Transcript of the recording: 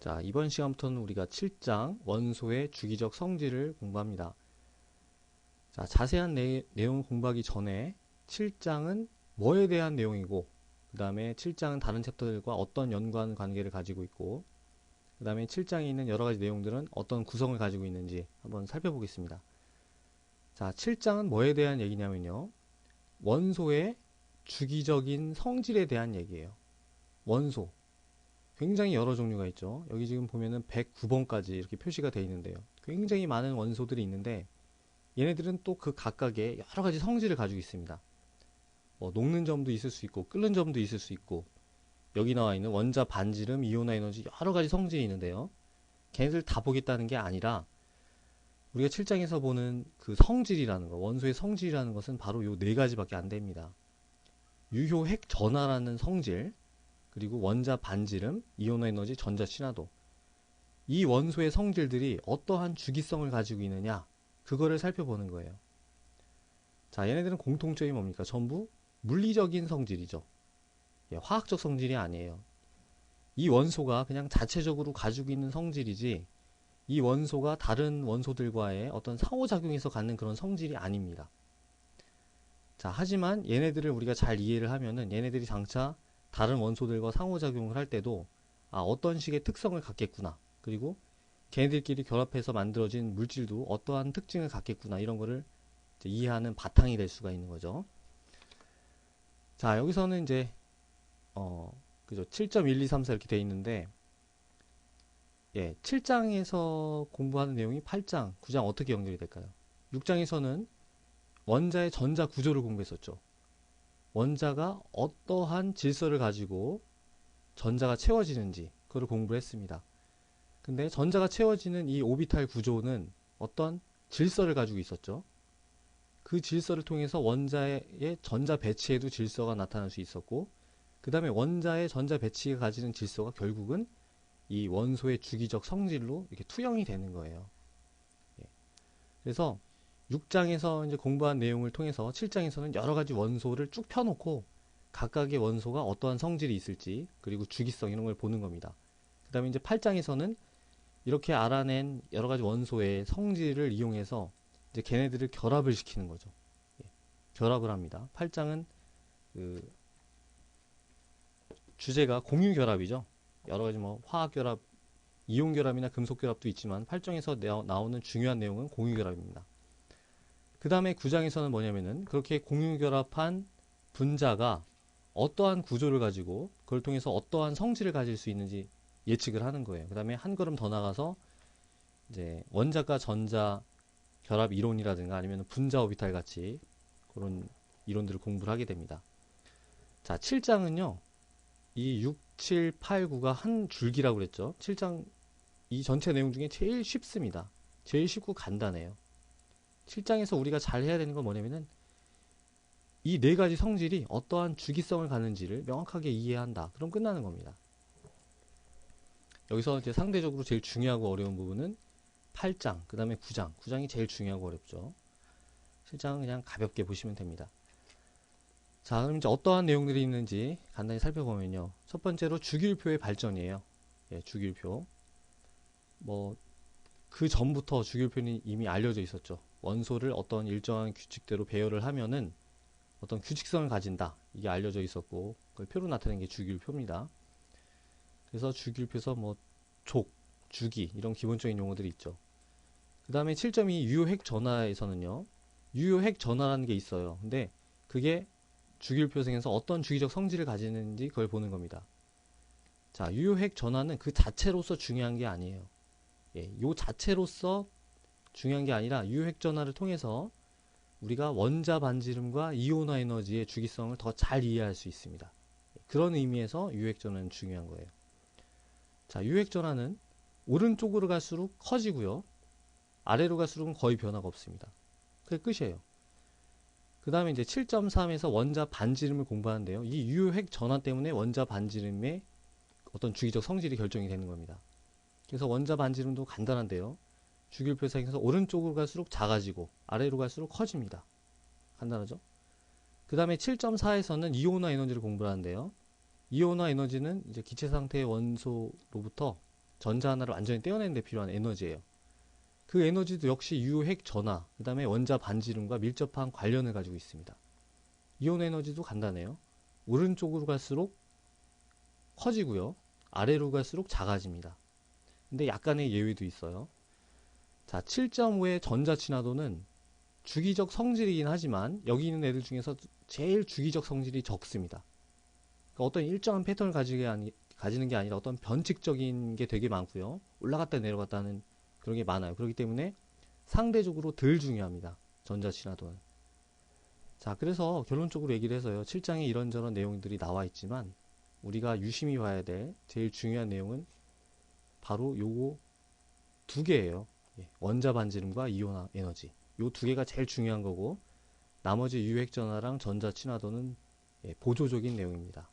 자, 이번 시간부터는 우리가 7장 원소의 주기적 성질을 공부합니다. 자, 자세한 내용 공부하기 전에 7장은 뭐에 대한 내용이고, 그 다음에 7장은 다른 챕터들과 어떤 연관 관계를 가지고 있고, 그 다음에 7장에 있는 여러 가지 내용들은 어떤 구성을 가지고 있는지 한번 살펴보겠습니다. 자, 7장은 뭐에 대한 얘기냐면요. 원소의 주기적인 성질에 대한 얘기예요. 원소. 굉장히 여러 종류가 있죠. 여기 지금 보면은 109번까지 이렇게 표시가 되어 있는데요. 굉장히 많은 원소들이 있는데 얘네들은 또 그 각각의 여러 가지 성질을 가지고 있습니다. 뭐 녹는 점도 있을 수 있고 끓는 점도 있을 수 있고 여기 나와 있는 원자 반지름, 이온화 에너지 여러 가지 성질이 있는데요. 걔네들 다 보겠다는 게 아니라 우리가 7장에서 보는 그 성질이라는 거, 원소의 성질이라는 것은 바로 요 네 가지밖에 안 됩니다. 유효핵 전하라는 성질, 그리고 원자 반지름, 이온화 에너지, 전자 친화도. 이 원소의 성질들이 어떠한 주기성을 가지고 있느냐, 그거를 살펴보는 거예요. 자, 얘네들은 공통점이 뭡니까? 전부 물리적인 성질이죠. 예, 화학적 성질이 아니에요. 이 원소가 그냥 자체적으로 가지고 있는 성질이지, 이 원소가 다른 원소들과의 어떤 상호작용에서 갖는 그런 성질이 아닙니다. 자, 하지만 얘네들을 우리가 잘 이해를 하면은 얘네들이 장차 다른 원소들과 상호작용을 할 때도 어떤 식의 특성을 갖겠구나. 그리고 걔네들끼리 결합해서 만들어진 물질도 어떠한 특징을 갖겠구나. 이런 거를 이제 이해하는 바탕이 될 수가 있는 거죠. 자, 여기서는 이제 그죠. 7.1, 2, 3, 4 이렇게 돼 있는데 예, 7장에서 공부하는 내용이 8장, 9장 어떻게 연결이 될까요? 6장에서는 원자의 전자 구조를 공부했었죠. 원자가 어떠한 질서를 가지고 전자가 채워지는지 그걸 공부했습니다. 근데 전자가 채워지는 이 오비탈 구조는 어떤 질서를 가지고 있었죠. 그 질서를 통해서 원자의 전자 배치에도 질서가 나타날 수 있었고, 그 다음에 원자의 전자 배치가 가지는 질서가 결국은 이 원소의 주기적 성질로 이렇게 투영이 되는 거예요. 예. 그래서 6장에서 이제 공부한 내용을 통해서 7장에서는 여러 가지 원소를 쭉 펴놓고 각각의 원소가 어떠한 성질이 있을지, 그리고 주기성 이런 걸 보는 겁니다. 그 다음에 이제 8장에서는 이렇게 알아낸 여러 가지 원소의 성질을 이용해서 이제 걔네들을 결합을 시키는 거죠. 예, 결합을 합니다. 8장은 그 주제가 공유 결합이죠. 여러 가지 뭐 화학 결합, 이온 결합이나 금속 결합도 있지만 8장에서 나오는 중요한 내용은 공유 결합입니다. 그 다음에 9장에서는 뭐냐면은 그렇게 공유 결합한 분자가 어떠한 구조를 가지고 그걸 통해서 어떠한 성질을 가질 수 있는지 예측을 하는 거예요. 그 다음에 한 걸음 더 나가서 이제 원자과 전자 결합 이론이라든가 아니면 분자 오비탈 같이 그런 이론들을 공부를 하게 됩니다. 자, 7장은요. 이 6, 7, 8, 9가 한 줄기라고 그랬죠. 7장 이 전체 내용 중에 제일 쉽습니다. 제일 쉽고 간단해요. 7장에서 우리가 잘 해야 되는 건 뭐냐면은 이 네 가지 성질이 어떠한 주기성을 갖는지를 명확하게 이해한다. 그럼 끝나는 겁니다. 여기서 이제 상대적으로 제일 중요하고 어려운 부분은 8장, 그 다음에 9장. 9장이 제일 중요하고 어렵죠. 7장은 그냥 가볍게 보시면 됩니다. 자, 그럼 이제 어떠한 내용들이 있는지 간단히 살펴보면요. 첫 번째로 주기율표의 발전이에요. 예, 주기율표. 뭐, 그 전부터 주기율표는 이미 알려져 있었죠. 원소를 어떤 일정한 규칙대로 배열을 하면은 어떤 규칙성을 가진다. 이게 알려져 있었고, 그걸 표로 나타내는 게 주기율표입니다. 그래서 주기율표에서 뭐, 족, 주기, 이런 기본적인 용어들이 있죠. 그 다음에 7.2 유효핵 전화에서는요, 유효핵 전화라는 게 있어요. 근데 그게 주기율표에서 어떤 주기적 성질을 가지는지 그걸 보는 겁니다. 자, 유효핵 전화는 그 자체로서 중요한 게 아니에요. 예, 요 자체로서 중요한 게 아니라 유효핵 전화를 통해서 우리가 원자 반지름과 이온화 에너지의 주기성을 더 잘 이해할 수 있습니다. 그런 의미에서 유효핵 전화는 중요한 거예요. 자, 유효핵 전화는 오른쪽으로 갈수록 커지고요. 아래로 갈수록은 거의 변화가 없습니다. 그게 끝이에요. 그 다음에 이제 7.3에서 원자 반지름을 공부하는데요. 이 유효핵 전화 때문에 원자 반지름의 어떤 주기적 성질이 결정이 되는 겁니다. 그래서 원자 반지름도 간단한데요. 주기율표상에서 오른쪽으로 갈수록 작아지고 아래로 갈수록 커집니다. 간단하죠? 그 다음에 7.4에서는 이온화 에너지를 공부하는데요. 이온화 에너지는 이제 기체 상태의 원소로부터 전자 하나를 완전히 떼어내는 데 필요한 에너지예요. 그 에너지도 역시 유핵 전하, 그 다음에 원자 반지름과 밀접한 관련을 가지고 있습니다. 이온 에너지도 간단해요. 오른쪽으로 갈수록 커지고요. 아래로 갈수록 작아집니다. 근데 약간의 예외도 있어요. 자, 7.5의 전자 친화도는 주기적 성질이긴 하지만 여기 있는 애들 중에서 제일 주기적 성질이 적습니다. 그러니까 어떤 일정한 패턴을 가지는 게 아니라 어떤 변칙적인 게 되게 많고요. 올라갔다 내려갔다 하는 그런 게 많아요. 그렇기 때문에 상대적으로 덜 중요합니다. 전자 친화도는. 자, 그래서 결론적으로 얘기를 해서요. 7장에 이런저런 내용들이 나와 있지만 우리가 유심히 봐야 될 제일 중요한 내용은 바로 요거 두 개예요. 원자 반지름과 이온 에너지. 요 두 개가 제일 중요한 거고 나머지 유핵 전하랑 전자 친화도는 보조적인 내용입니다.